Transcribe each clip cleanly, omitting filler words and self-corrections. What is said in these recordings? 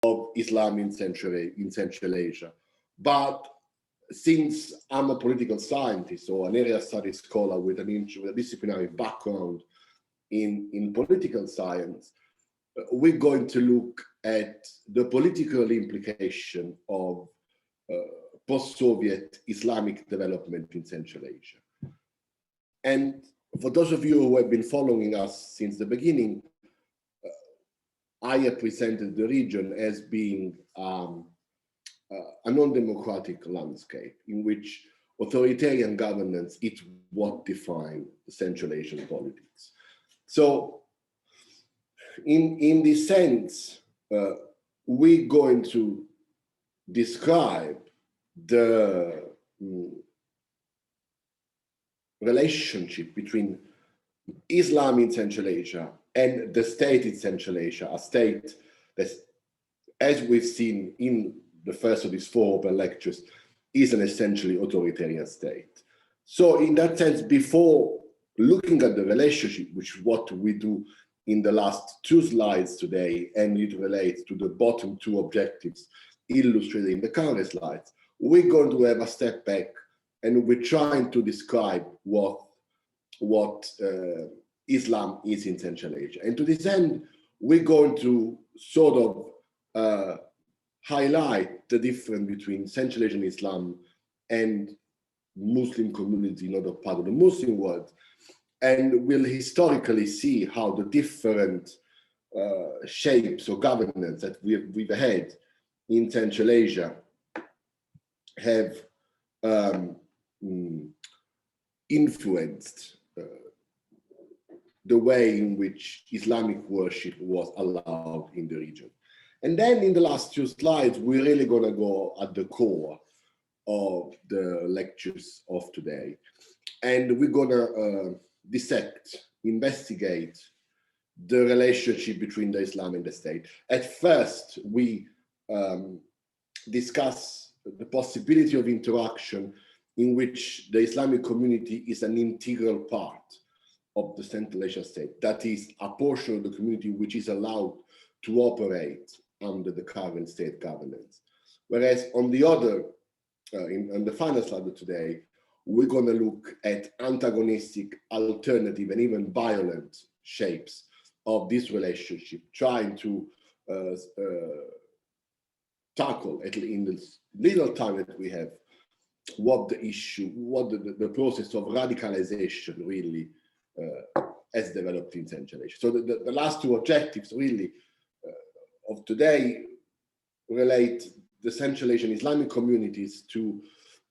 of Islam in Central Asia. But since I'm a political scientist or an area studies scholar with a disciplinary background in political science, we're going to look at the political implication of post-Soviet Islamic development in Central Asia. And for those of you who have been following us since the beginning, I have presented the region as being a non-democratic landscape in which authoritarian governance is what defines Central Asian politics. So in this sense, we're going to describe the relationship between Islam in Central Asia and the state in Central Asia, a state that, as we've seen in the first of these 4 open lectures, is an essentially authoritarian state. So in that sense, before looking at the relationship, which is what we do in the last 2 slides today, and it relates to the bottom 2 objectives illustrated in the current slides, we're going to have a step back and we're trying to describe what Islam is in Central Asia. And to this end, we're going to sort of highlight the difference between Central Asian Islam and Muslim community in other parts of the Muslim world. And we'll historically see how the different shapes of governance that we've had in Central Asia have influenced the way in which Islamic worship was allowed in the region. And then in the last 2 slides, we're really going to go at the core of the lectures of today. And we're going to dissect, investigate the relationship between the Islam and the state. At first, we discuss the possibility of interaction in which the Islamic community is an integral part of the Central Asia state. That is a portion of the community which is allowed to operate under the current state governance. Whereas on the other, on the final slide of today, we're going to look at antagonistic, alternative, and even violent shapes of this relationship, trying to tackle, at least in the little time that we have, what the issue, what the process of radicalization really has developed in Central Asia. So the last 2 objectives really of today relate the Central Asian Islamic communities to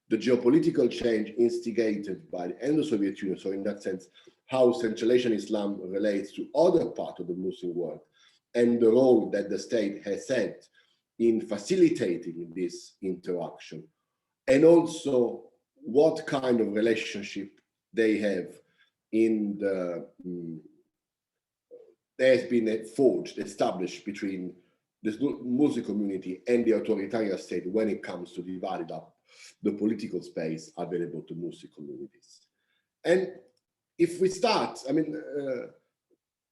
the geopolitical change instigated by the end of the Soviet Union. So in that sense, how Central Asian Islam relates to other parts of the Muslim world and the role that the state has had in facilitating this interaction. And also what kind of relationship they have in the, there has been forged, established between the Muslim community and the authoritarian state when it comes to dividing up the political space available to Muslim communities. And if we start, I mean,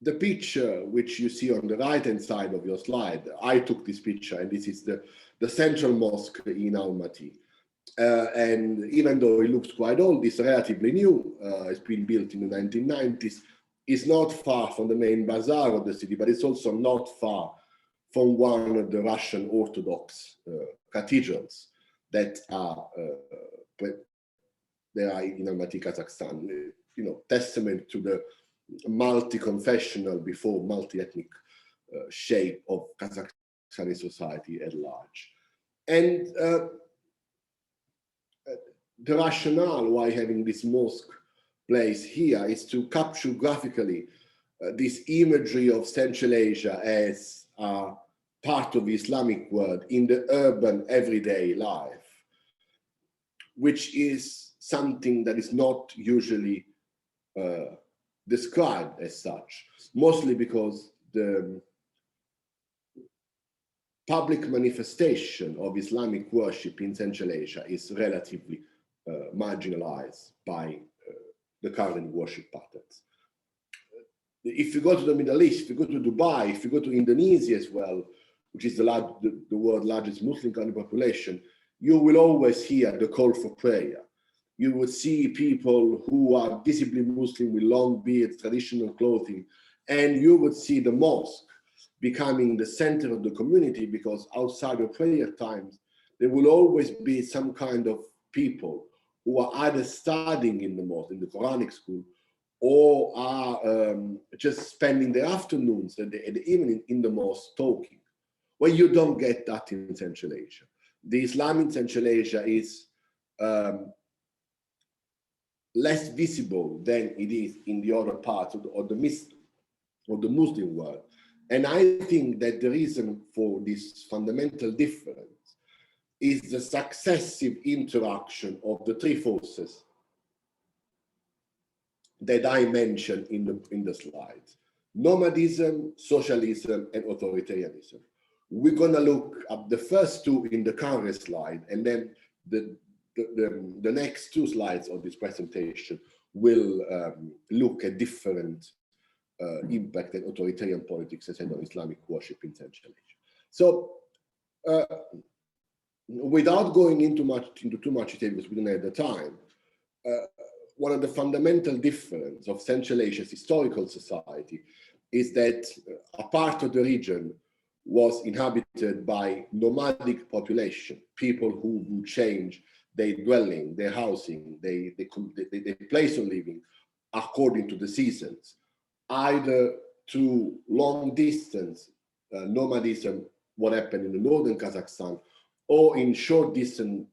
the picture which you see on the right-hand side of your slide, I took this picture, and this is the central mosque in Almaty. And even though it looks quite old, it's relatively new. It's been built in the 1990s. It's not far from the main bazaar of the city, but it's also not far from one of the Russian Orthodox cathedrals that are in Almaty, Kazakhstan. You know, testament to the multi-confessional before multi-ethnic shape of Kazakhstani society at large. And the rationale why having this mosque placed here is to capture graphically this imagery of Central Asia as part of the Islamic world in the urban everyday life, which is something that is not usually described as such, mostly because the public manifestation of Islamic worship in Central Asia is relatively marginalized by the current worship patterns. If you go to the Middle East, if you go to Dubai, if you go to Indonesia as well, which is the world's largest Muslim country population, you will always hear the call for prayer. You would see people who are visibly Muslim with long beards, traditional clothing, and you would see the mosque becoming the center of the community, because outside of prayer times, there will always be some kind of people who are either studying in the mosque, in the Quranic school, or are just spending the afternoons and the evening in the mosque talking. Well, you don't get that in Central Asia. The Islam in Central Asia is less visible than it is in the other parts of the Muslim world. And I think that the reason for this fundamental difference is the successive interaction of the three forces that I mentioned in the slides: nomadism, socialism, and authoritarianism. We're gonna look at the first two in the current slide, and then the next two slides of this presentation will look at different impact that authoritarian politics has had on Islamic worship in Central Asia. So, without going into too much detail, because we don't have the time, one of the fundamental differences of Central Asia's historical society is that a part of the region was inhabited by nomadic population, people who would change their dwelling, their housing, their place of living according to the seasons, either through long distance nomadism, what happened in the northern Kazakhstan, or in short distance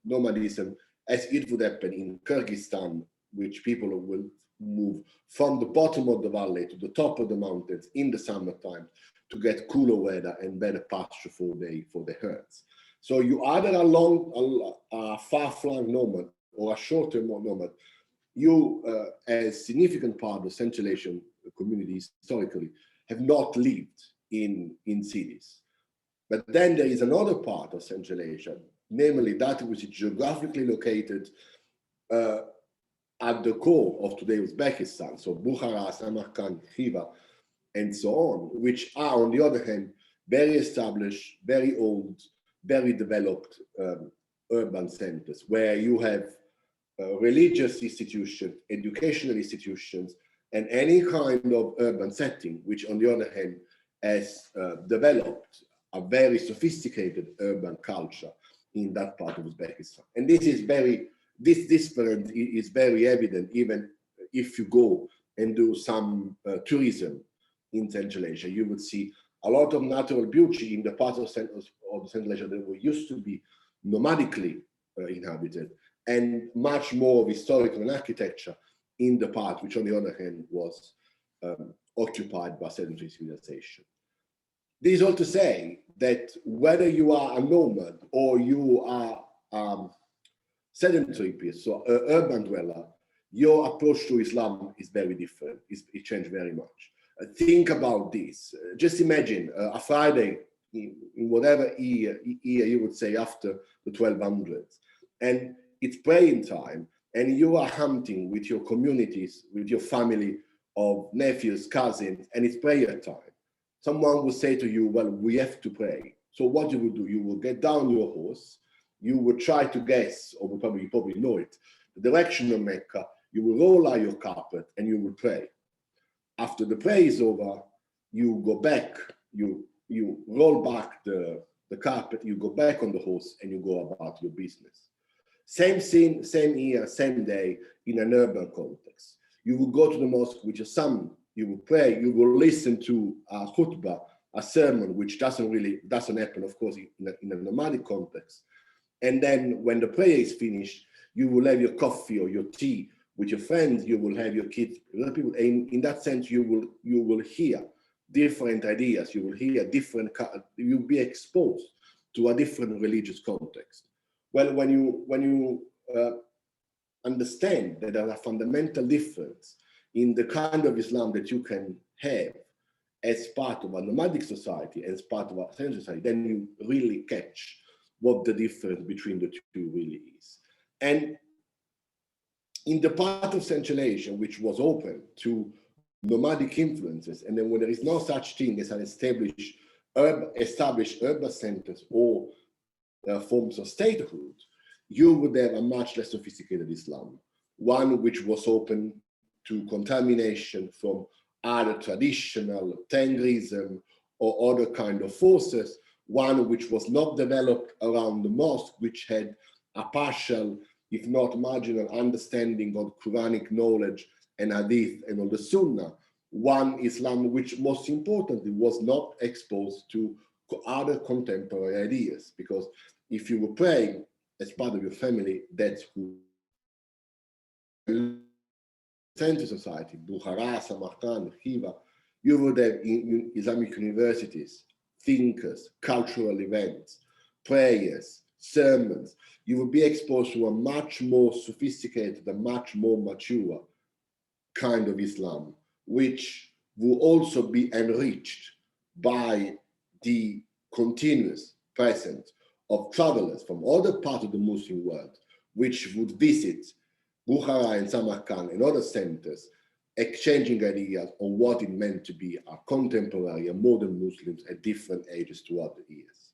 nomadism, as it would happen in Kyrgyzstan, which people will move from the bottom of the valley to the top of the mountains in the summertime to get cooler weather and better pasture for the herds. So you either a far-flung nomad or a short-term nomad. You, as significant part of Central Asian communities historically, have not lived in cities. But then there is another part of Central Asia, namely that which is geographically located at the core of today's Uzbekistan, so Bukhara, Samarkand, Khiva, and so on, which are, on the other hand, very established, very old, very developed urban centers, where you have religious institutions, educational institutions, and any kind of urban setting, which on the other hand has developed a very sophisticated urban culture in that part of Uzbekistan. And this difference is very evident even if you go and do some tourism in Central Asia. You would see a lot of natural beauty in the parts of Central Asia that were used to be nomadically inhabited, and much more of historical and architecture in the part which, on the other hand, was occupied by sedentary civilization. This is all to say that whether you are a nomad or you are sedentary person, so an urban dweller, your approach to Islam is very different. It changed very much. Think about this. Just imagine a Friday in whatever year you would say after the 1200s, and it's praying time, and you are hunting with your communities, with your family of nephews, cousins, and it's prayer time. Someone will say to you, well, we have to pray. So what you will do, you will get down your horse, you will try to guess, or you probably know it, the direction of Mecca, you will roll out your carpet and you will pray. After the prayer is over, you go back, you roll back the carpet, you go back on the horse and you go about your business. Same scene, same year, same day in an urban context. You will go to the mosque with your son, you will pray, you will listen to a khutbah, a sermon, which doesn't happen, of course, in a nomadic context. And then when the prayer is finished, you will have your coffee or your tea with your friends, you will have your kids, other people. And in that sense, you will hear different ideas, you will hear you'll be exposed to a different religious context. Well, when you understand that there are fundamental difference in the kind of Islam that you can have as part of a nomadic society, as part of a sedentary society, then you really catch what the difference between the two really is. And in the part of Central Asia, which was open to nomadic influences, and then when there is no such thing as an established urban centers or forms of statehood, you would have a much less sophisticated Islam, one which was open to contamination from either traditional Tengrism or other kind of forces, one which was not developed around the mosque, which had a partial, if not marginal, understanding of Quranic knowledge and Hadith and all the Sunnah, one Islam which most importantly was not exposed to other contemporary ideas, because if you were praying as part of your family, that's who center society, Bukhara, Samarkand, Khiva, you would have in Islamic universities, thinkers, cultural events, prayers, sermons. You would be exposed to a much more sophisticated, a much more mature kind of Islam, which will also be enriched by the continuous presence of travelers from other parts of the Muslim world, which would visit Bukhara and Samarkand and other centers, exchanging ideas on what it meant to be a contemporary and modern Muslims at different ages throughout the years.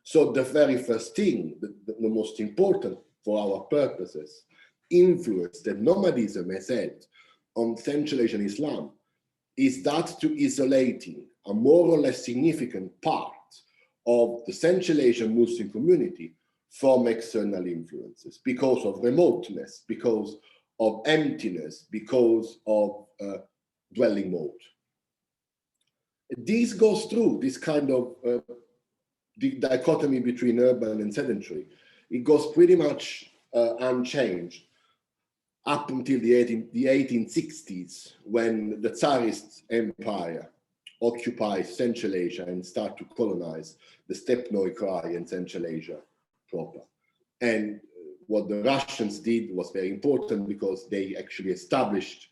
So the very first thing, the most important for our purposes, influence that nomadism has had on Central Asian Islam is that to isolating a more or less significant part of the Central Asian Muslim community from external influences because of remoteness, because of emptiness, because of dwelling mode. This goes through this kind of the dichotomy between urban and sedentary. It goes pretty much unchanged up until the 1860s, when the Tsarist Empire occupies Central Asia and start to colonize the Stepnoy Krai and Central Asia proper. And what the Russians did was very important because they actually established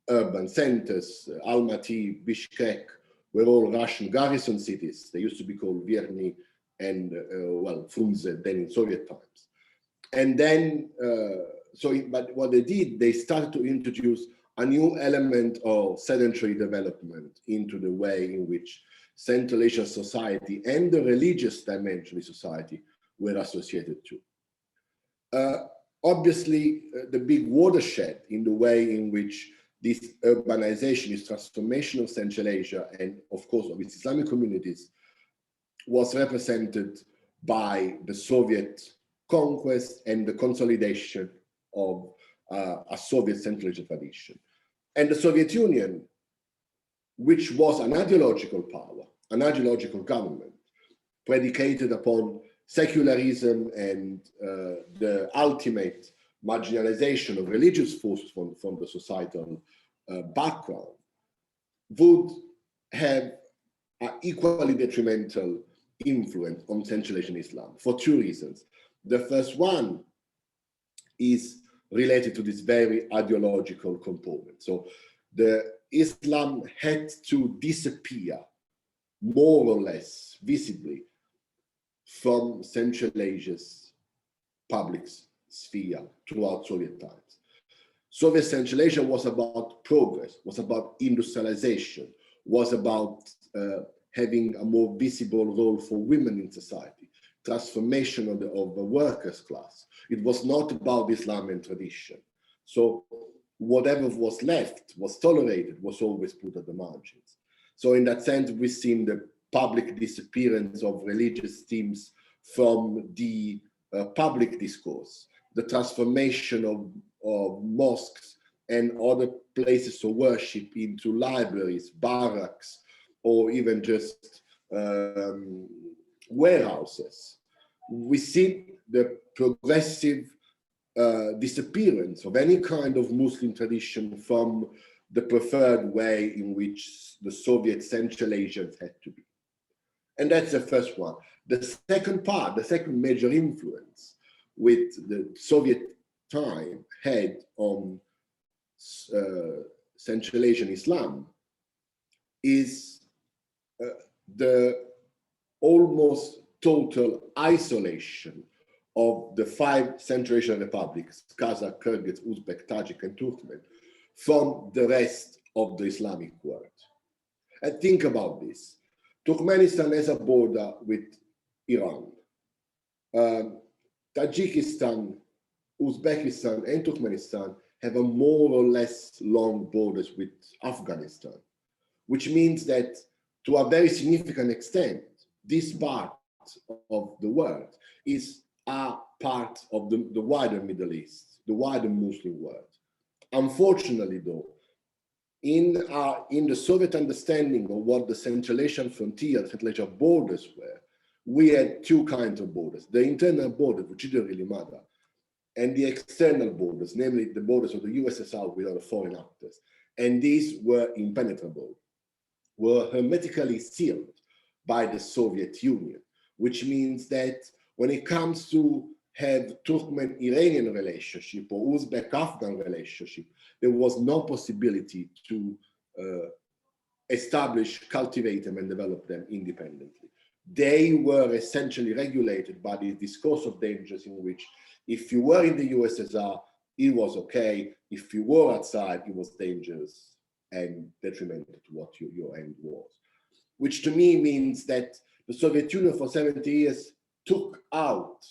urban centers. Almaty, Bishkek were all Russian garrison cities. They used to be called Verny and, well, Frunze, then in Soviet times. And then, but what they did, they started to introduce a new element of sedentary development into the way in which Central Asian society and the religious dimension of society were associated to. Obviously, the big watershed in the way in which this urbanization, this transformation of Central Asia and of course of its Islamic communities was represented by the Soviet conquest and the consolidation of a Soviet Central Asian tradition. And the Soviet Union, which was an ideological power, an ideological government, predicated upon secularism and the ultimate marginalization of religious forces from the societal background, would have an equally detrimental influence on Central Asian Islam for two reasons. The first one is related to this very ideological component. So the Islam had to disappear more or less visibly from Central Asia's public sphere throughout Soviet times. Soviet Central Asia was about progress, was about industrialization, was about having a more visible role for women in society, transformation of the workers' class. It was not about Islam and tradition. So whatever was left, was tolerated, was always put at the margins. So in that sense, we've seen the public disappearance of religious themes from the public discourse, the transformation of mosques and other places of worship into libraries, barracks, or even just warehouses. We see the progressive disappearance of any kind of Muslim tradition from the preferred way in which the Soviet Central Asians had to be. And that's the first one. The second part, the second major influence with the Soviet time had on Central Asian Islam is the almost total isolation of the 5 Central Asian republics, Kazakh, Kyrgyz, Uzbek, Tajik, and Turkmen, from the rest of the Islamic world. And think about this. Turkmenistan has a border with Iran. Tajikistan, Uzbekistan, and Turkmenistan have a more or less long borders with Afghanistan, which means that to a very significant extent, this part of the world is a part of the wider Middle East, the wider Muslim world. Unfortunately, though, in the Soviet understanding of what the Central Asian frontier, the Central Asian borders were, we had two kinds of borders: the internal border, which didn't really matter, and the external borders, namely the borders of the USSR with other foreign actors. And these were impenetrable, were hermetically sealed by the Soviet Union, which means that when it comes to have Turkmen-Iranian relationship or Uzbek-Afghan relationship, there was no possibility to establish, cultivate them, and develop them independently. They were essentially regulated by the discourse of dangers, in which if you were in the USSR, it was okay. If you were outside, it was dangerous and detrimental to what your end was. Which to me means that the Soviet Union for 70 years took out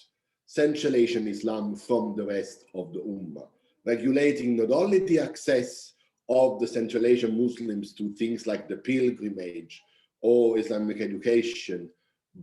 Central Asian Islam from the rest of the Ummah, regulating not only the access of the Central Asian Muslims to things like the pilgrimage or Islamic education,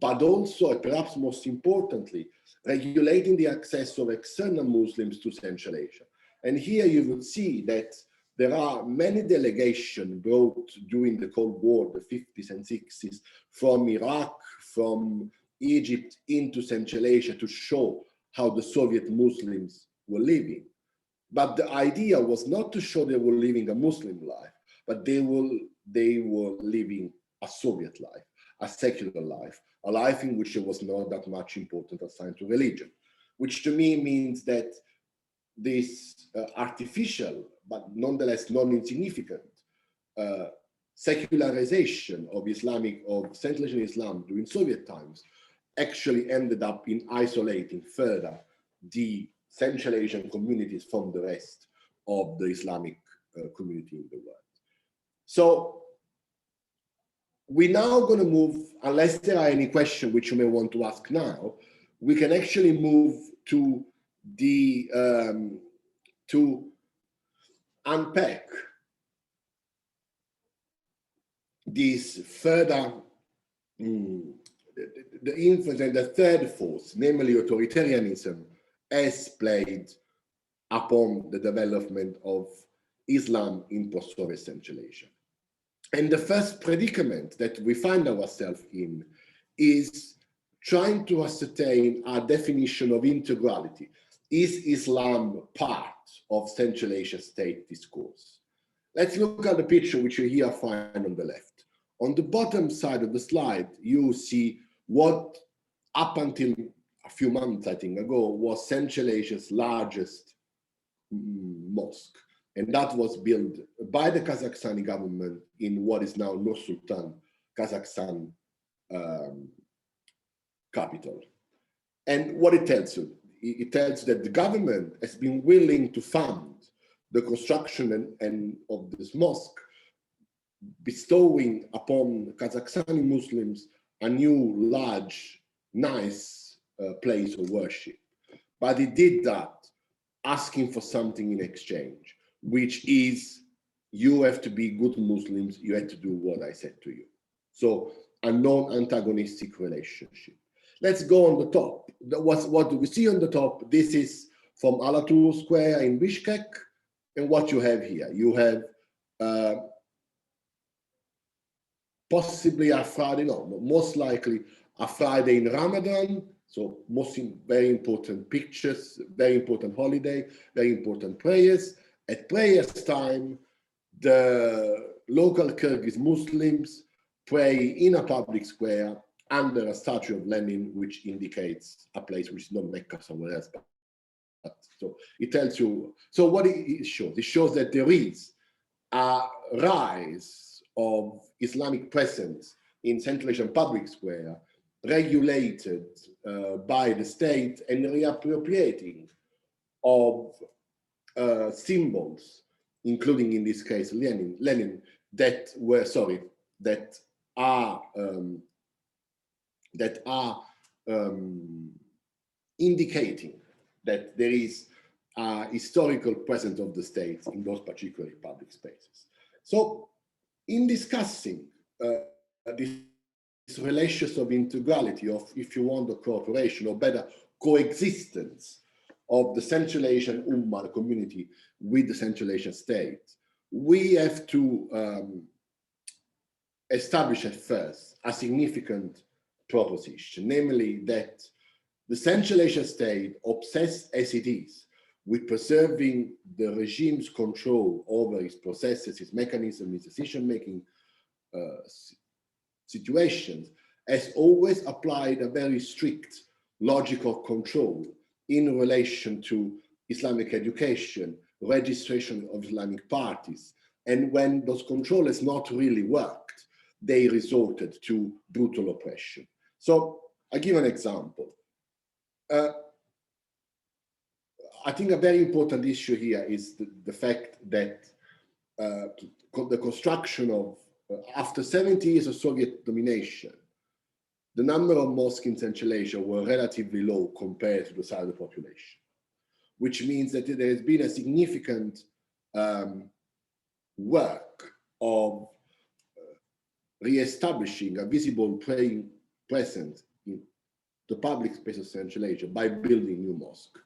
but also, perhaps most importantly, regulating the access of external Muslims to Central Asia. And here you would see that there are many delegations brought during the Cold War, the 50s and 60s, from Iraq, from Egypt into Central Asia to show how the Soviet Muslims were living. But the idea was not to show they were living a Muslim life, but they were living a Soviet life, a secular life, a life in which there was not that much importance assigned to religion, which to me means that this artificial, but nonetheless non-insignificant secularization of Central Asian Islam during Soviet times actually ended up in isolating further the Central Asian communities from the rest of the Islamic community in the world. So we're now going to move, unless there are any questions which you may want to ask now, we can actually move to the to unpack this further the influence and the third force, namely authoritarianism, has played upon the development of Islam in post-Soviet Central Asia. And the first predicament that we find ourselves in is trying to ascertain our definition of integrality. Is Islam part of Central Asia state discourse? Let's look at the picture which you here find on the left. On the bottom side of the slide, you see what up until a few months, I think, ago, was Central Asia's largest mosque. And that was built by the Kazakhstani government in what is now Nur-Sultan, Kazakhstan capital. And what it tells you, it tells you that the government has been willing to fund the construction and of this mosque, bestowing upon Kazakhstani Muslims a new, large, nice place of worship. But it did that asking for something in exchange, which is, you have to be good Muslims, you have to do what I said to you. So a non-antagonistic relationship. Let's go on the top. What do we see on the top? This is from Alatur Square in Bishkek. And what you have here, you have possibly a Friday, no, most likely a Friday in Ramadan. So very important pictures, very important holiday, very important prayers. At prayers time, the local Kyrgyz Muslims pray in a public square under a statue of Lenin, which indicates a place which is not Mecca, somewhere else. So it tells you, so what it shows that there is a rise of Islamic presence in Central Asian public square, regulated by the state and reappropriating of symbols including in this case Lenin, that were that are indicating that there is a historical presence of the state in those particular public spaces. So, in discussing this relations of integrality, of, if you want, the cooperation, or better, coexistence of the Central Asian Ummah, the community, with the Central Asian state, we have to establish at first a significant proposition, namely that the Central Asian state, obsessed as it is with preserving the regime's control over its processes, its mechanism, its decision-making situations, has always applied a very strict logic of control in relation to Islamic education, registration of Islamic parties. And when those control has not really worked, they resorted to brutal oppression. So I give an example. I think a very important issue here is the fact that the construction of, after 70 years of Soviet domination, the number of mosques in Central Asia were relatively low compared to the size of the population, which means that there has been a significant work of re-establishing a visible praying presence in the public space of Central Asia by building new mosques.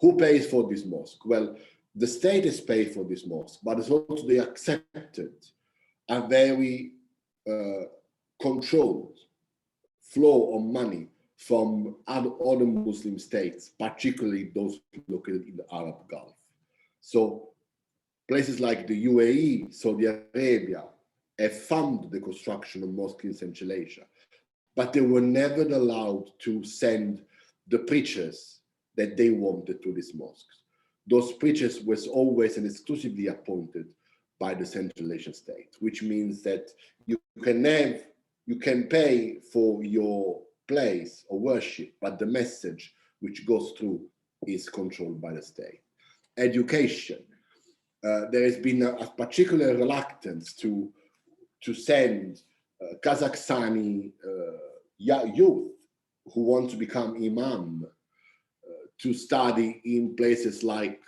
Who pays for this mosque? Well, the state has paid for this mosque, but it's also they accepted a very controlled flow of money from other Muslim states, particularly those located in the Arab Gulf. So places like the UAE, Saudi Arabia, have funded the construction of mosques in Central Asia, but they were never allowed to send the preachers that they wanted to these mosques. Those preachers was always and exclusively appointed by the Central Asian state, which means that you can pay for your place of worship, but the message which goes through is controlled by the state. Education. There has been a particular reluctance to send Kazakhstani youth who want to become imam to study in places like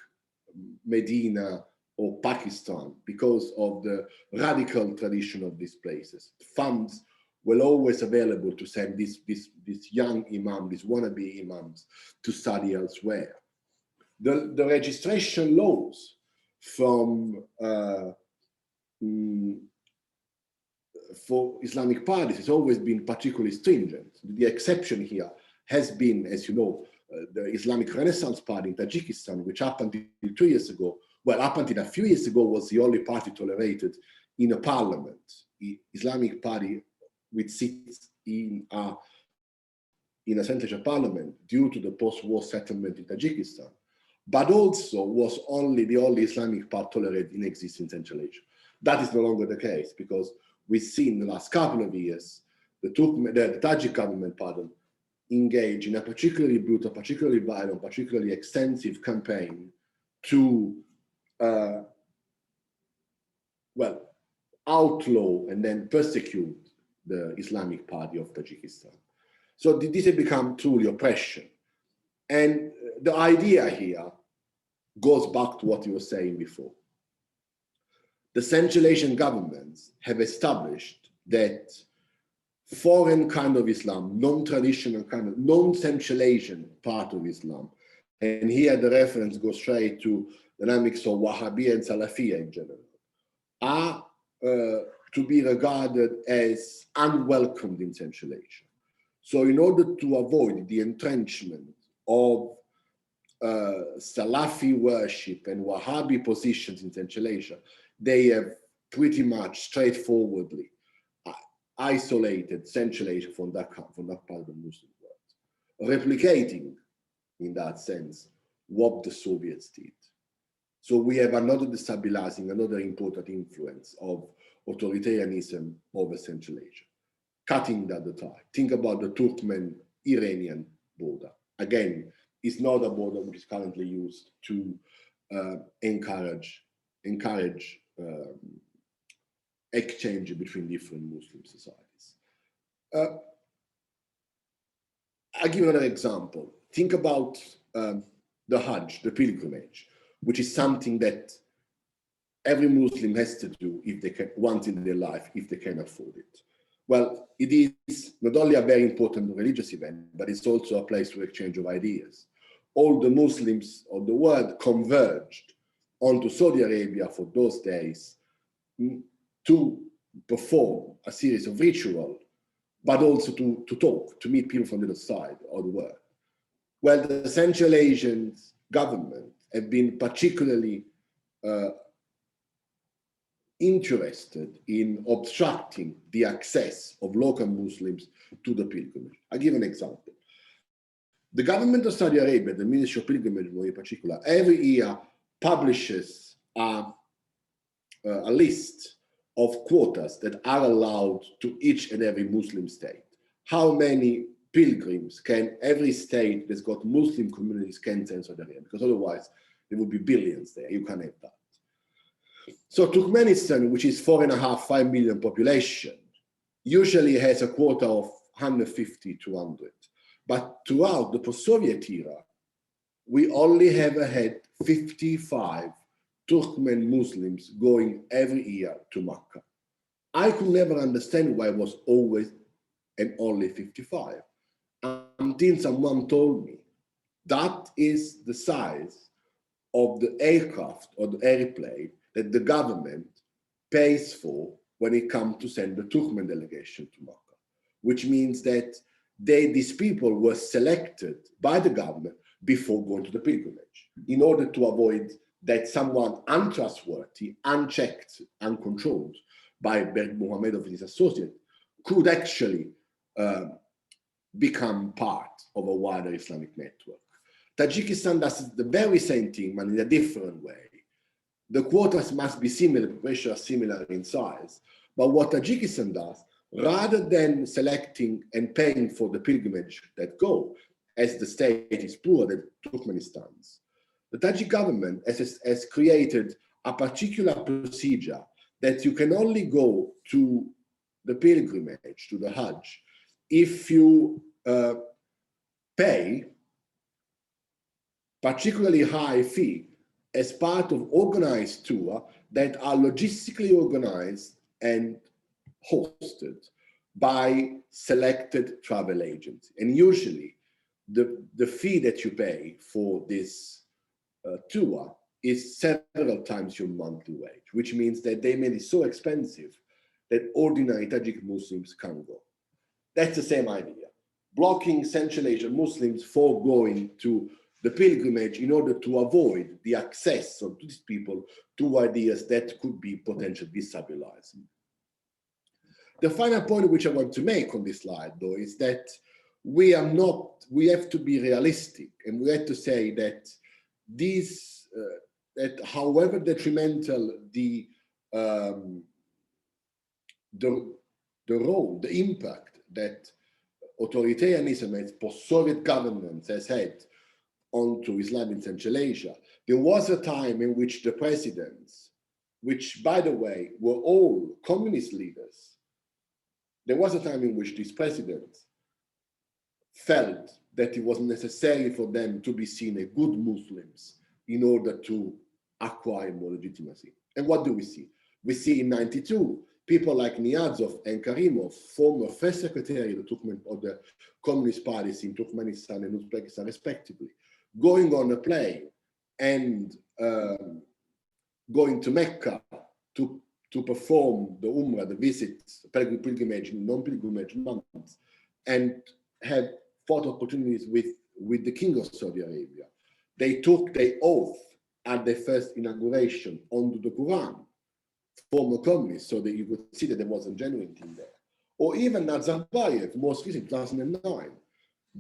Medina or Pakistan because of the radical tradition of these places. Funds were always available to send these young imams, these wannabe imams, to study elsewhere. The registration laws from for Islamic parties has always been particularly stringent. The exception here has been, as you know, the Islamic Renaissance Party in Tajikistan, which up until 2 years ago, well, up until a few years ago, was the only party tolerated in a parliament. The Islamic Party, which sits in a Central Asian parliament due to the post-war settlement in Tajikistan, but also was the only Islamic party tolerated in existence in Central Asia. That is no longer the case because we've seen in the last couple of years the Tajik government, engage in a particularly brutal, particularly violent, particularly extensive campaign to, outlaw and then persecute the Islamic Party of Tajikistan. So this has become truly oppression. And the idea here goes back to what you were saying before. The Central Asian governments have established that foreign kind of Islam, non-traditional kind of, non-Central Asian part of Islam, and here the reference goes straight to the dynamics of Wahhabiyya and Salafiyya in general, are to be regarded as unwelcomed in Central Asia. So in order to avoid the entrenchment of Salafi worship and Wahhabi positions in Central Asia, they have pretty much straightforwardly isolated Central Asia from that part of the Muslim world, replicating in that sense what the Soviets did. So we have another destabilizing, another important influence of authoritarianism over Central Asia, cutting that the tie. Think about the Turkmen-Iranian border. Again, it's not a border which is currently used to encourage encourage exchange between different Muslim societies. I'll give you another example. Think about the Hajj, the pilgrimage, which is something that every Muslim has to do if they can, once in their life, if they can afford it. Well, it is not only a very important religious event, but it's also a place for exchange of ideas. All the Muslims of the world converged onto Saudi Arabia for those days to perform a series of rituals, but also to talk, to meet people from the other side of the world. Well, the Central Asian government have been particularly interested in obstructing the access of local Muslims to the pilgrimage. I'll give an example. The government of Saudi Arabia, the Ministry of Pilgrimage in particular, every year publishes a list of quotas that are allowed to each and every Muslim state. How many pilgrims can every state that's got Muslim communities can send Saudi Arabia? Because otherwise there would be billions there. You can't have that. So Turkmenistan, which is 4.5, 5 million population, usually has a quota of 150 to 100. But throughout the post-Soviet era, we only have had 55 Turkmen Muslims going every year to Mecca. I could never understand why it was always and only 55, until someone told me that is the size of the aircraft or the airplane that the government pays for when it comes to send the Turkmen delegation to Mecca, which means that these people were selected by the government before going to the pilgrimage in order to avoid that someone untrustworthy, unchecked, uncontrolled by Mohammed of his associate could actually become part of a wider Islamic network. Tajikistan does the very same thing, but in a different way. The quotas must be similar, the pressure are similar in size. But what Tajikistan does, rather than selecting and paying for the pilgrimage that go, as the state is poorer than Turkmenistan's, the Tajik government has created a particular procedure that you can only go to the pilgrimage, to the Hajj, if you pay particularly high fee as part of organized tours that are logistically organized and hosted by selected travel agents. And usually the fee that you pay for this tour is several times your monthly wage, which means that they made it so expensive that ordinary Tajik Muslims can't go. That's the same idea. Blocking Central Asian Muslims for going to the pilgrimage in order to avoid the access of these people to ideas that could be potentially destabilizing. The final point which I want to make on this slide, though, is that we have to be realistic, and we have to say that these, that however detrimental the role, the impact that authoritarianism and post-Soviet governments has had onto Islam in Central Asia, there was a time in which the presidents, which by the way were all communist leaders, there was a time in which these presidents felt that it was necessary for them to be seen as good Muslims in order to acquire more legitimacy. And what do we see? We see in '92, people like Niazov and Karimov, former first secretary of the communist parties in Turkmenistan and Uzbekistan respectively, going on a plane and going to Mecca to perform the Umrah, the visits, pilgrimage, non-pilgrimage months, and have photo opportunities with the King of Saudi Arabia. They took their oath at their first inauguration onto the Quran, former communists, so that you could see that there was a genuine thing there. Or even Nazarbayev, most recently, 2009,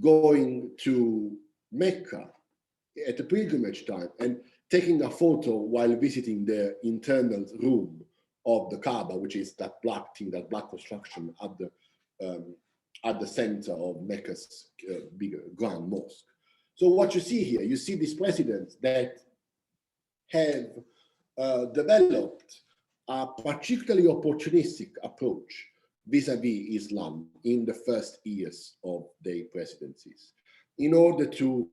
going to Mecca at a pilgrimage time and taking a photo while visiting the internal room of the Kaaba, which is that black thing, that black construction at the center of Mecca's bigger grand mosque. So what you see here, you see these presidents that have developed a particularly opportunistic approach vis-a-vis Islam in the first years of their presidencies, in order to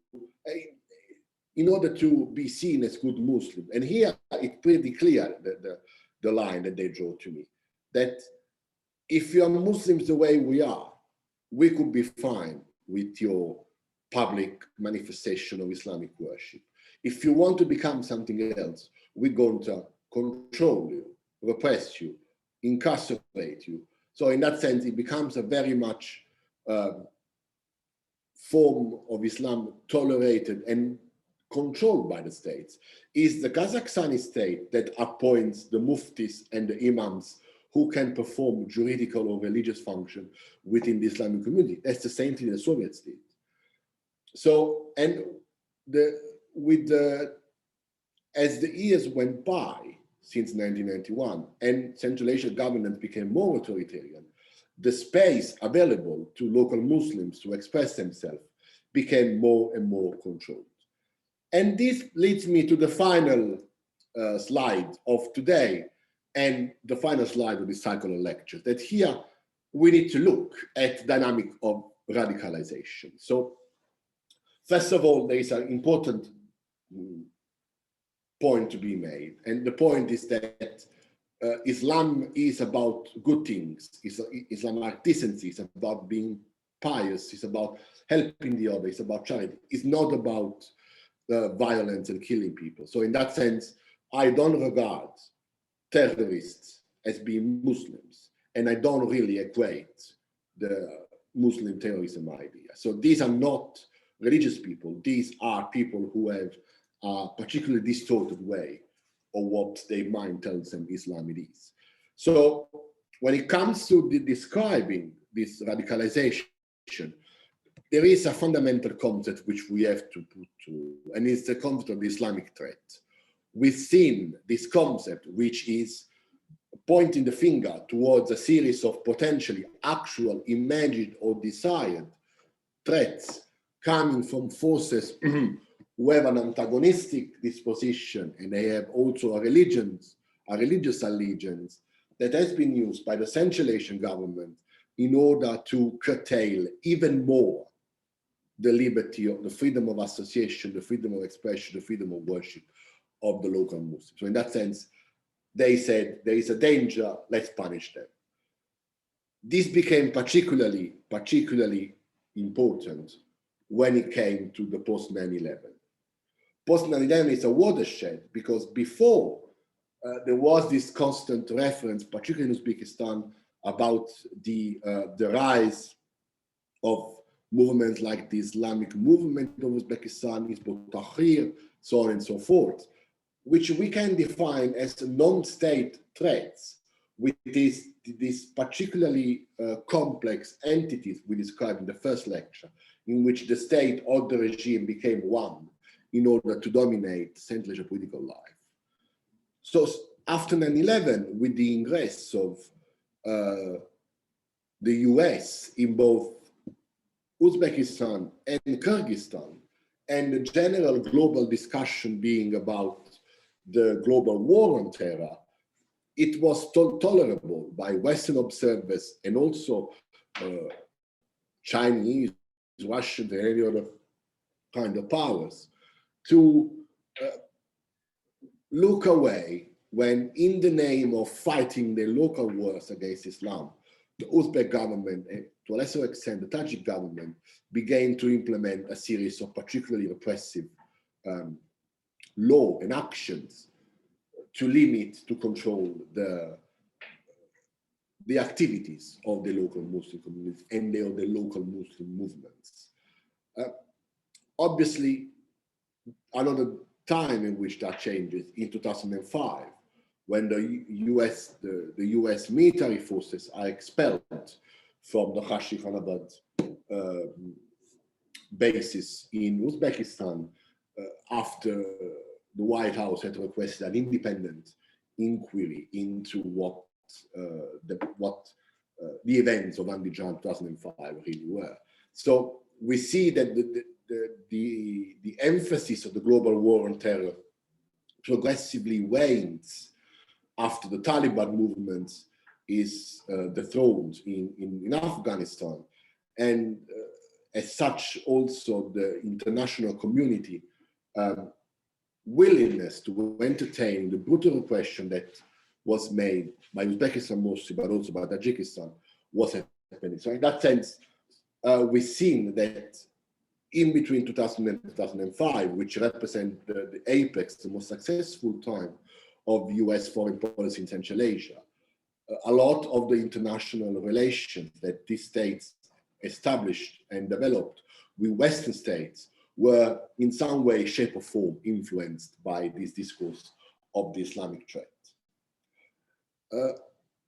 be seen as good Muslim. And here it's pretty clear the line that they draw to me, that if you are Muslims the way we are, we could be fine with your public manifestation of Islamic worship. If you want to become something else, we're going to control you, repress you, incarcerate you. So in that sense, it becomes a very much form of Islam tolerated and controlled by the states. Is the Kazakhstani state that appoints the muftis and the imams who can perform juridical or religious function within the Islamic community. That's the same thing in the Soviet state. So, and as the years went by since 1991 and Central Asian governments became more authoritarian, the space available to local Muslims to express themselves became more and more controlled. And this leads me to the final slide of today, and the final slide of this cycle of lectures, that here we need to look at dynamic of radicalization. So first of all, there is an important point to be made. And the point is that Islam is about good things. Islam like decency. It's about being pious. It's about helping the other. It's about charity. It's not about violence and killing people. So in that sense, I don't regard terrorists as being Muslims, and I don't really equate the Muslim terrorism idea. So these are not religious people. These are people who have a particularly distorted way of what their mind tells them Islam it is. So when it comes to describing this radicalization, there is a fundamental concept which we have to put to, and it's the concept of the Islamic threat. Within this concept, which is pointing the finger towards a series of potentially actual, imagined, or desired threats coming from forces who have an antagonistic disposition, and they have also a religious allegiance that has been used by the Central Asian government in order to curtail even more the liberty of the freedom of association, the freedom of expression, the freedom of worship of the local Muslims. So in that sense, they said there is a danger, let's punish them. This became particularly important when it came to the post 9/11. Post 9/11 is a watershed because before there was this constant reference, particularly in Uzbekistan, about the rise of movements like the Islamic movement of Uzbekistan, Hizb ut-Tahrir, so on and so forth, which we can define as non-state threats with these particularly complex entities we described in the first lecture, in which the state or the regime became one in order to dominate Central Asian political life. So after 9/11, with the ingress of the US in both Uzbekistan and Kyrgyzstan, and the general global discussion being about the global war on terror, it was tolerable by Western observers and also Chinese, Russian, and any other kind of powers to look away when, in the name of fighting the local wars against Islam, the Uzbek government, and to a lesser extent the Tajik government, began to implement a series of particularly repressive law and actions to limit, to control the activities of the local Muslim communities and the local Muslim movements. Obviously, another time in which that changes in 2005, when the US military forces are expelled from the Khashi-Khanabad bases in Uzbekistan after the White House had requested an independent inquiry into what the events of Andijan 2005 really were. So we see that the emphasis of the global war on terror progressively wanes after the Taliban movement is dethroned in Afghanistan. And as such, also the international community willingness to entertain the brutal repression that was made by Uzbekistan mostly, but also by Tajikistan, was happening. So in that sense, we've seen that in between 2000 and 2005, which represent the apex, the most successful time of US foreign policy in Central Asia, a lot of the international relations that these states established and developed with Western states were in some way, shape or form influenced by this discourse of the Islamic threat.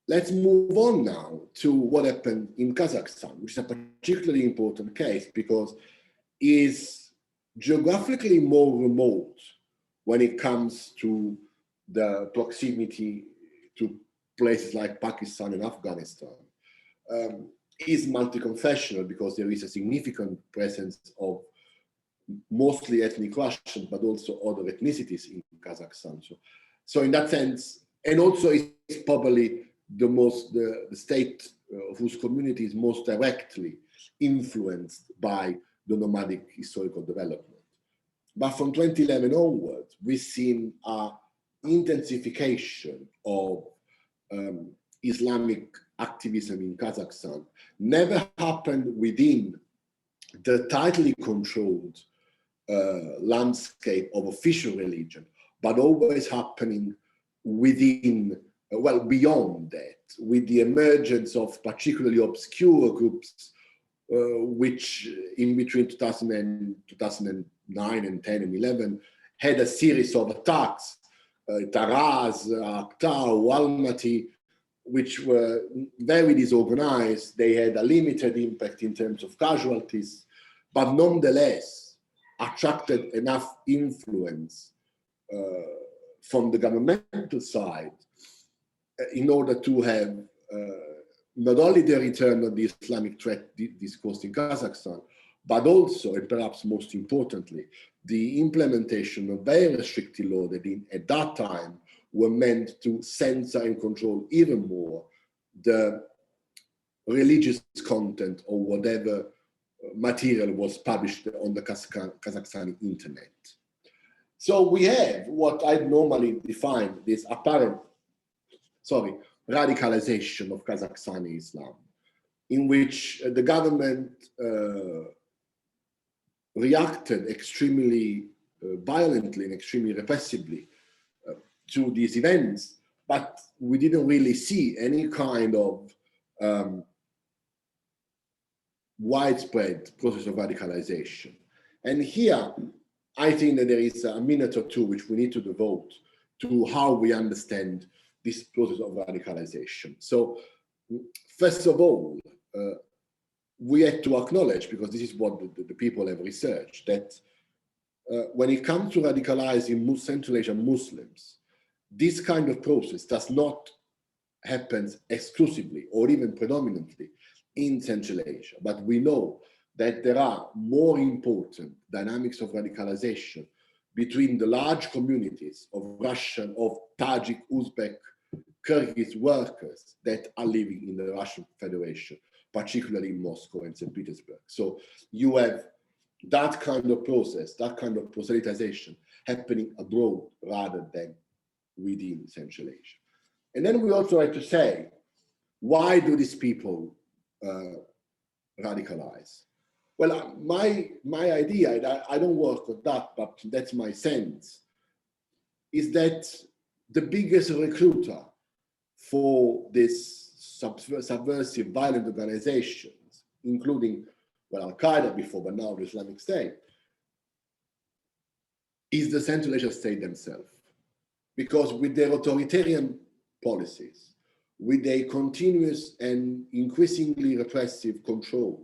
Let's move on now to what happened in Kazakhstan, which is a particularly important case because it is geographically more remote when it comes to the proximity to places like Pakistan and Afghanistan. Is multi-confessional because there is a significant presence of mostly ethnic Russian, but also other ethnicities in Kazakhstan. So in that sense, and also it's probably the state whose community is most directly influenced by the nomadic historical development. But from 2011 onwards, we've seen an intensification of Islamic activism in Kazakhstan. Never happened within the tightly controlled landscape of official religion, but always happening within, well, beyond that, with the emergence of particularly obscure groups, which in between 2009 and 10 and 11 had a series of attacks, Taraz, Aktau, Almaty, which were very disorganized. They had a limited impact in terms of casualties, but nonetheless attracted enough influence from the governmental side in order to have not only the return of the Islamic threat discourse in Kazakhstan, but also, and perhaps most importantly, the implementation of very restrictive laws that at that time were meant to censor and control even more the religious content or whatever material was published on the Kazakhstani internet. So we have what I'd normally define this apparent, radicalization of Kazakhstani Islam, in which the government reacted extremely violently and extremely repressively to these events, but we didn't really see any kind of widespread process of radicalization. And here, I think that there is a minute or two which we need to devote to how we understand this process of radicalization. So, first of all, we had to acknowledge, because this is what the people have researched, that when it comes to radicalizing Central Asian Muslims, this kind of process does not happen exclusively or even predominantly in Central Asia. But we know that there are more important dynamics of radicalization between the large communities of Russian, of Tajik, Uzbek, Kyrgyz workers that are living in the Russian Federation, particularly in Moscow and St. Petersburg. So you have that kind of process, that kind of proselytization happening abroad rather than within Central Asia. And then we also have to say, why do these people radicalize? Well, my idea, I don't work on that, but that's my sense, is that the biggest recruiter for these subversive violent organizations, including, well, Al-Qaeda before, but now the Islamic State, is the Central Asian state themselves. Because with their authoritarian policies, with a continuous and increasingly repressive control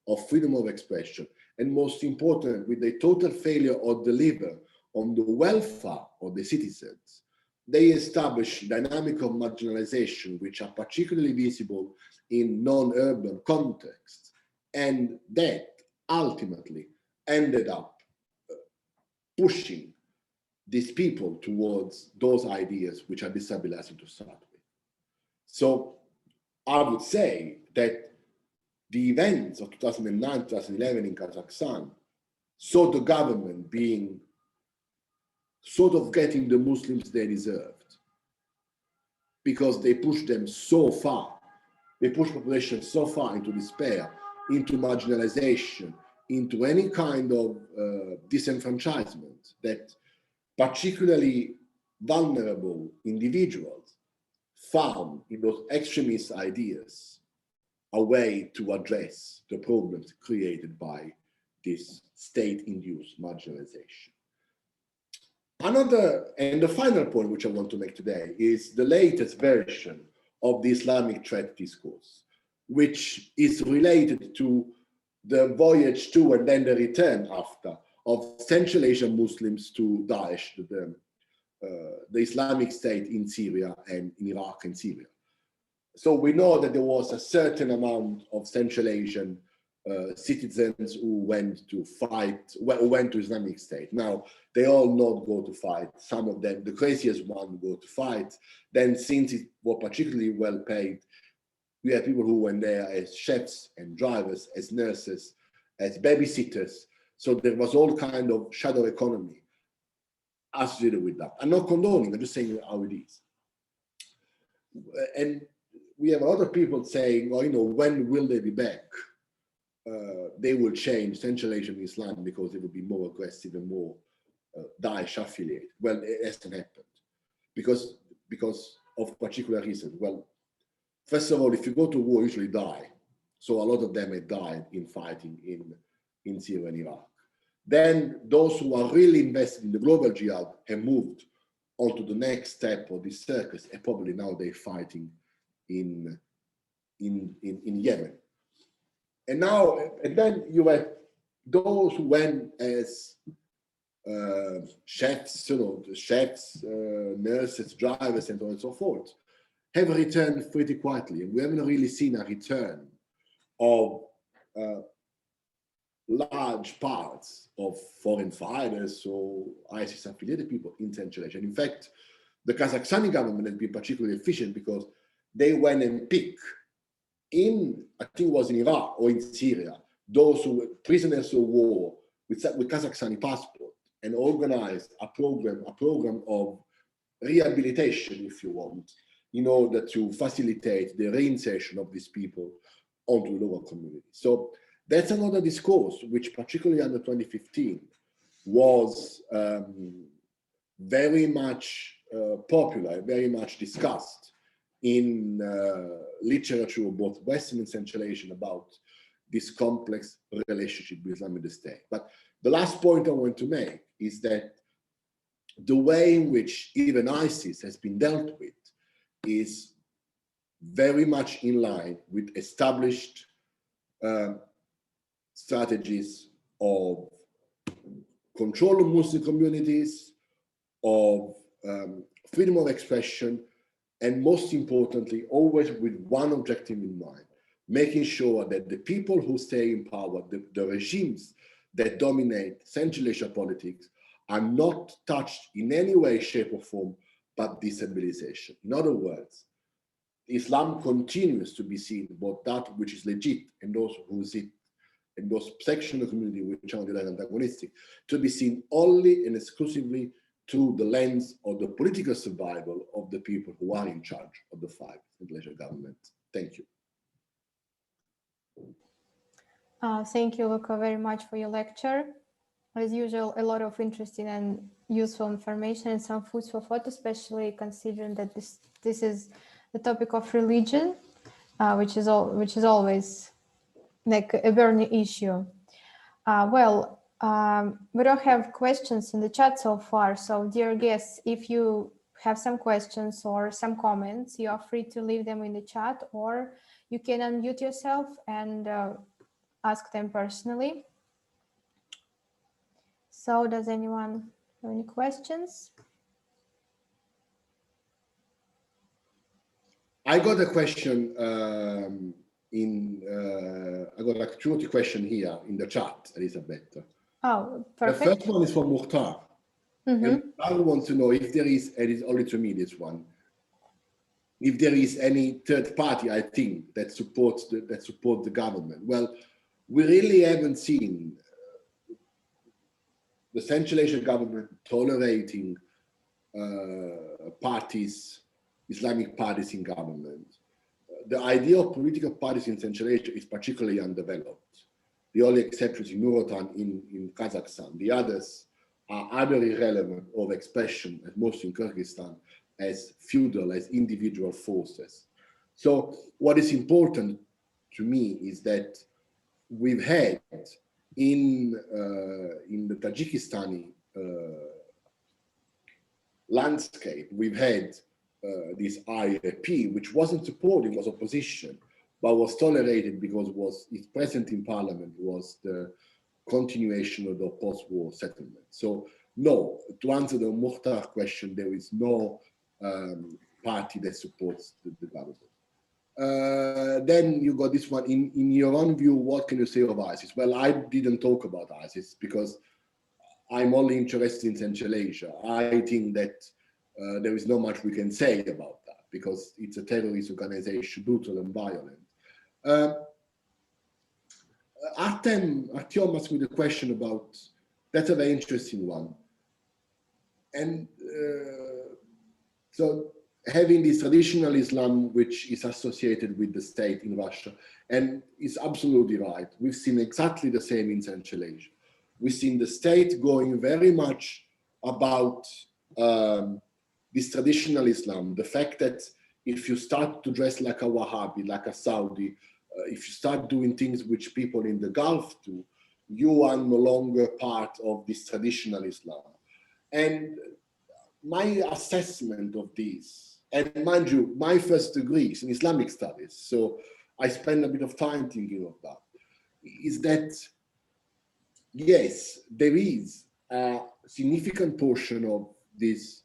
of freedom of expression, and most important, with a total failure of deliver on the welfare of the citizens, they establish dynamic of marginalization, which are particularly visible in non-urban contexts, and that ultimately ended up pushing these people towards those ideas which are destabilizing to start with. So I would say that the events of 2009, 2011 in Kazakhstan saw the government being sort of getting the Muslims they deserved, because they pushed them so far. They pushed population so far into despair, into marginalization, into any kind of disenfranchisement, that particularly vulnerable individuals found in those extremist ideas a way to address the problems created by this state-induced marginalization. Another, and the final point which I want to make today, is the latest version of the Islamic threat discourse, which is related to the voyage to and then the return after of Central Asian Muslims to Daesh, the Islamic State in Syria and in Iraq and Syria. So we know that there was a certain amount of Central Asian citizens who went to fight, who went to Islamic State. Now, they all not go to fight. Some of them, the craziest one, go to fight. Then, since it was particularly well paid, we had people who went there as chefs and drivers, as nurses, as babysitters. So there was all kind of shadow economy associated with that. I'm not condoning, I'm just saying how it is. And we have a lot of people saying, well, you know, when will they be back? They will change Central Asian Islam because it will be more aggressive and more Daesh affiliated. Well, it hasn't happened because of particular reasons. Well, first of all, if you go to war, you usually die. So a lot of them have died in fighting in Syria and Iraq. Then those who are really invested in the global jihad have moved on to the next step of this circus, and probably now they're fighting in Yemen. And then you have those who went as chefs, nurses, drivers, and so on and so forth, have returned pretty quietly. And we haven't really seen a return of large parts of foreign fighters or ISIS-affiliated people in Central Asia. And in fact, the Kazakhstani government has been particularly efficient because they went and picked in, I think it was in Iraq or in Syria, those who were prisoners of war with Kazakhstani passport, and organized a program of rehabilitation, if you want, in order to facilitate the reinsertion of these people onto the local community. So that's another discourse which, particularly under 2015, was very much popular, very much discussed in literature, both Western and Central Asian, about this complex relationship with Islam and the state. But the last point I want to make is that the way in which even ISIS has been dealt with is very much in line with established strategies of control of Muslim communities, of freedom of expression, and most importantly, always with one objective in mind, making sure that the people who stay in power, the regimes that dominate Central Asia politics, are not touched in any way, shape, or form but destabilization. In other words, Islam continues to be seen, both that which is legit and those who sit in those sections of the community which are antagonistic, to be seen only and exclusively through the lens of the political survival of the people who are in charge of the five Central Asian governments. Thank you. Thank you, Luca, very much for your lecture. As usual, a lot of interesting and useful information and some food for thought, especially considering that this is the topic of religion, which is always like a burning issue. We don't have questions in the chat so far. So, dear guests, if you have some questions or some comments, you are free to leave them in the chat, or you can unmute yourself and ask them personally. So does anyone have any questions? I got a question I got like 2 or 3 questions here in the chat, Elizabeth. Oh, perfect. The first one is from Mukhtar. And I want to know if there is, and it's only to me this one, if there is any third party, I think, that supports the government. Well, we really haven't seen the Central Asian government tolerating parties, Islamic parties in government. The idea of political parties in Central Asia is particularly undeveloped. The only exception is Nurotan in Kazakhstan. The others are either irrelevant or expression, as most in Kyrgyzstan, as feudal, as individual forces. So what is important to me is that we've had in the Tajikistani landscape, we've had this IAP, which wasn't supported, was opposition, but was tolerated because its presence in parliament was the continuation of the post-war settlement. So no, to answer the Mukhtar question, there is no party that supports the government. Then you got this one. In your own view, what can you say of ISIS? Well, I didn't talk about ISIS because I'm only interested in Central Asia. I think that there is not much we can say about that because it's a terrorist organization, brutal and violent. Artem asked me the question about, that's a very interesting one. And so having this traditional Islam, which is associated with the state in Russia, and is absolutely right. We've seen exactly the same in Central Asia. We've seen the state going very much about this traditional Islam, the fact that if you start to dress like a Wahhabi, like a Saudi, if you start doing things which people in the Gulf do, you are no longer part of this traditional Islam. And my assessment of this, and mind you, my first degree is in Islamic studies, so I spend a bit of time thinking of that, is that, yes, there is a significant portion of this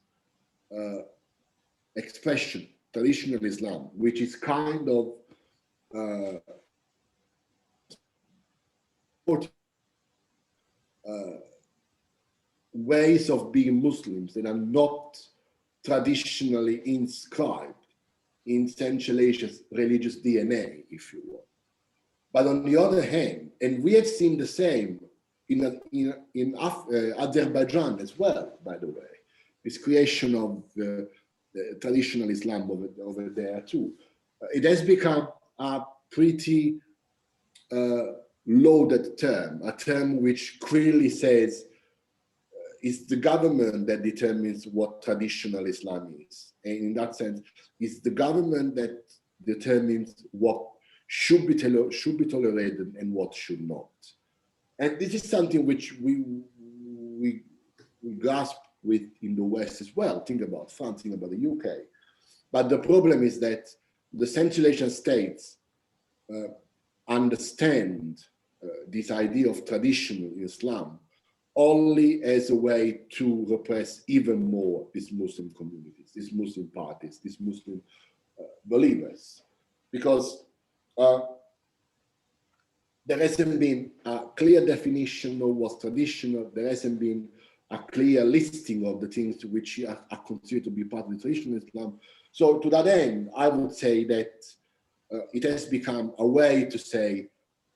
expression, traditional Islam, which is kind of ways of being Muslims that are not traditionally inscribed in Central Asia's religious DNA, if you will. But on the other hand, and we have seen the same in Azerbaijan as well, by the way, this creation of the traditional Islam over there too. It has become a pretty loaded term, a term which clearly says it's the government that determines what traditional Islam is. And in that sense, it's the government that determines what should be tolerated and what should not. And this is something which we grasp with in the West as well. Think about France, think about the UK. But the problem is that the Central Asian states understand this idea of traditional Islam only as a way to repress even more these Muslim communities, these Muslim parties, these Muslim believers. Because there hasn't been a clear definition of what's traditional, there hasn't been a clear listing of the things which are considered to be part of the traditional Islam. So to that end, I would say that it has become a way to say,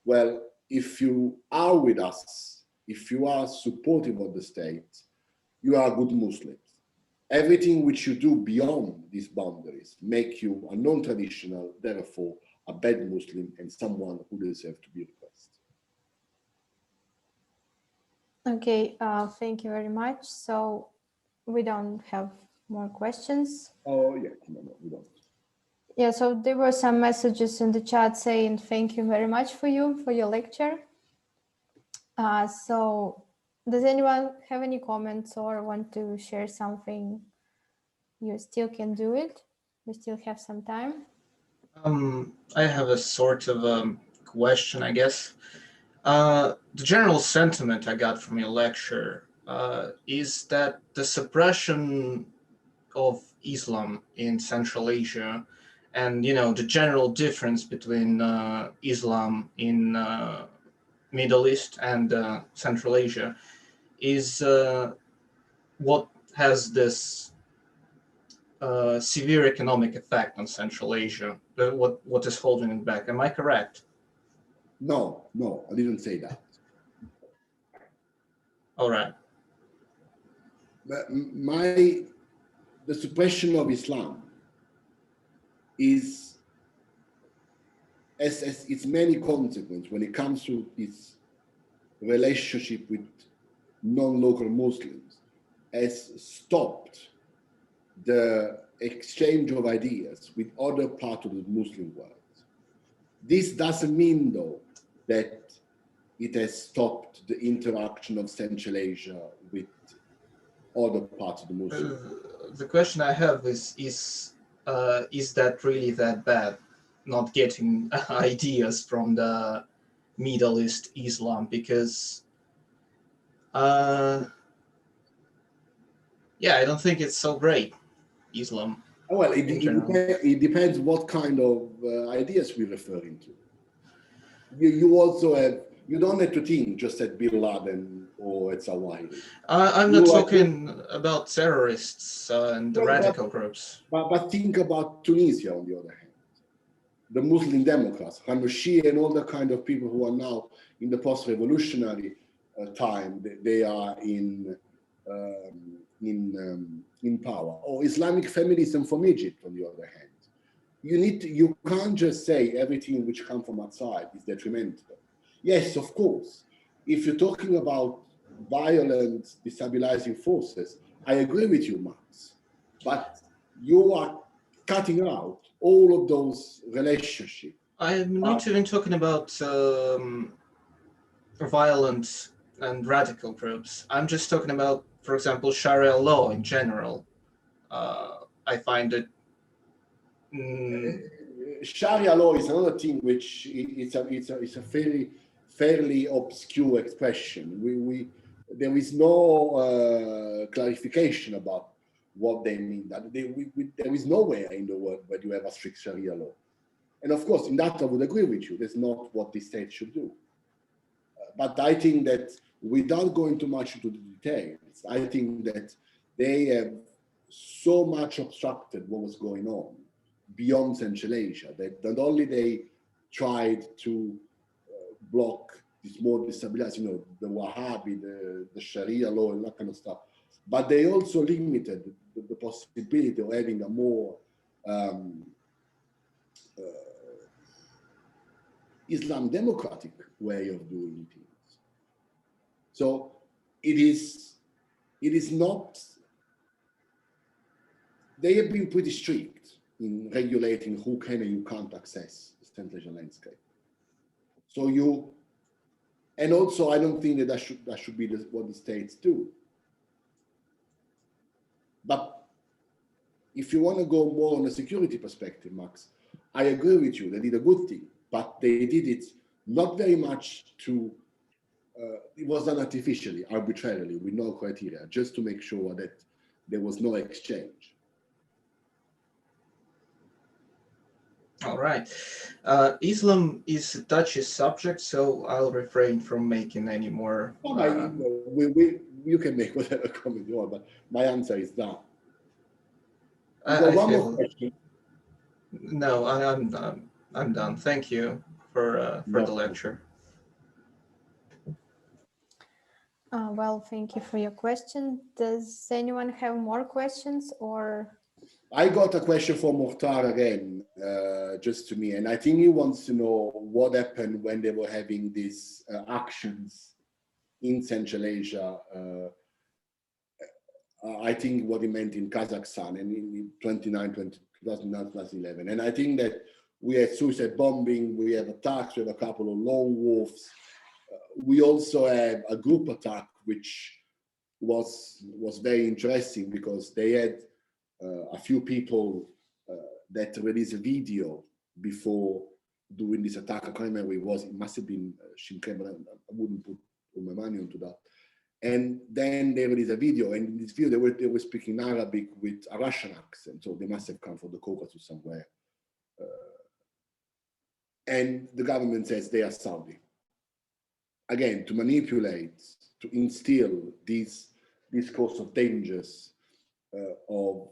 well, if you are with us, if you are supportive of the state, you are a good Muslim. Everything which you do beyond these boundaries make you a non-traditional, therefore a bad Muslim and someone who deserves to be repressed. Okay, thank you very much. So we don't have more questions. Oh, yeah, no, we don't. Yeah, so there were some messages in the chat saying thank you very much for your lecture. So does anyone have any comments or want to share something? You still can do it. We still have some time. I have a sort of question, I guess. The general sentiment I got from your lecture is that the suppression of Islam in Central Asia and, the general difference between Islam in Middle East and Central Asia is what has this severe economic effect on Central Asia, what is holding it back. Am I correct? No, I didn't say that. All right. But the suppression of Islam is as its many consequences when it comes to its relationship with non-local Muslims has stopped the exchange of ideas with other parts of the Muslim world. This doesn't mean, though, that it has stopped the interaction of Central Asia with other parts of the Muslim world. The question I have is that really that bad, not getting ideas from the Middle East Islam? Because yeah, I don't think it's so great, Islam. Well, it depends what kind of ideas we're referring to. You also have, you don't have to think just at Bin Laden or at Zawahiri. I'm not talking about terrorists and the radical groups. But think about Tunisia, on the other hand. The Muslim Democrats, Hamouchi, and all the kind of people who are now in the post-revolutionary time, they are in power. Or Islamic feminism from Egypt, on the other hand. You can't just say everything which comes from outside is detrimental. Yes, of course. If you're talking about violent, destabilizing forces, I agree with you, Max. But you are cutting out all of those relationships. I'm not even talking about violent and radical groups. I'm just talking about, for example, Sharia law in general. I find it. Sharia law is another thing which it's a fairly obscure expression. There is no clarification about what they mean. There is nowhere in the world where you have a strict Sharia law. And of course, in that I would agree with you. That's not what the state should do. But I think that without going too much into the details, I think that they have so much obstructed what was going on beyond Central Asia that not only they tried to block this more destabilizing, the Wahhabi, the Sharia law and that kind of stuff, but they also limited the possibility of having a more Islam democratic way of doing things. So it is not, they have been pretty strict in regulating who can and you can't access the Central Asian landscape. So and also I don't think that should be what the states do. But if you want to go more on a security perspective, Max, I agree with you, they did a good thing, but they did it not very much to, it was done artificially, arbitrarily, with no criteria, just to make sure that there was no exchange. All right. Islam is a touchy subject, so I'll refrain from making any more. You can make whatever comment you want, but my answer is that. One more question. No, I'm done. Thank you for the lecture. Well, thank you for your question. Does anyone have more questions or? I got a question from Mukhtar again, just to me, and I think he wants to know what happened when they were having these actions in Central Asia. I think what he meant in Kazakhstan and in 2011. And I think that we had suicide bombing, we have attacks, we have a couple of lone wolves. We also have a group attack, which was very interesting because they had a few people that released a video before doing this attack. I can't remember who it was. It must have been Shinkai, but I wouldn't put my money onto that. And then they released a video, and in this video they were speaking Arabic with a Russian accent, so they must have come from the Caucasus somewhere. And the government says they are Saudi. Again, to manipulate, to instill this discourse of dangers of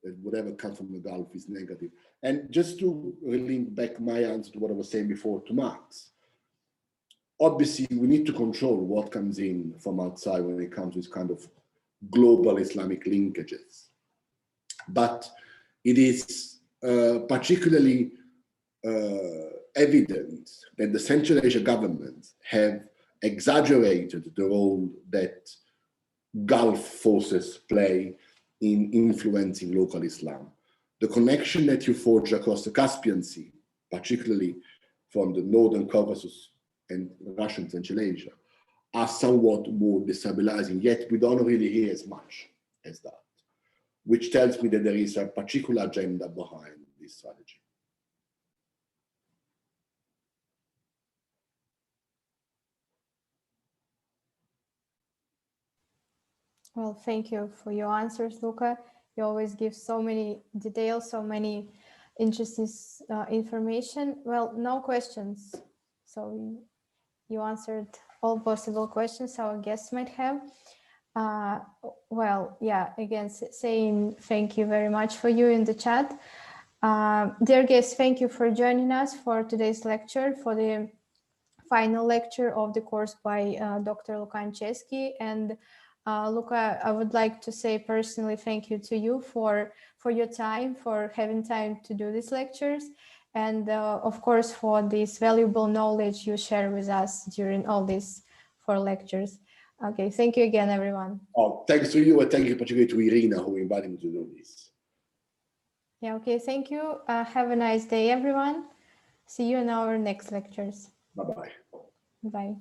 that whatever comes from the Gulf is negative. And just to link back my answer to what I was saying before to Max, obviously we need to control what comes in from outside when it comes with kind of global Islamic linkages. But it is particularly evident that the Central Asia governments have exaggerated the role that Gulf forces play in influencing local Islam. The connection that you forge across the Caspian Sea, particularly from the Northern Caucasus and Russian Central Asia, are somewhat more destabilizing, yet we don't really hear as much as that, which tells me that there is a particular agenda behind this strategy. Well, thank you for your answers, Luca. You always give so many details, so many interesting information. Well, no questions. So you answered all possible questions our guests might have. Well, yeah, again, saying thank you very much for you in the chat. Dear guests, thank you for joining us for today's lecture, for the final lecture of the course by Dr. Luca Anceschi. And Luca, I would like to say personally thank you to you for your time, for having time to do these lectures, and of course for this valuable knowledge you share with us during all these 4 lectures. Okay, thank you again, everyone. Oh, thanks to you, and thank you particularly to Irina, who invited me to do this. Yeah, okay, thank you. Have a nice day, everyone. See you in our next lectures. Bye-bye. Bye.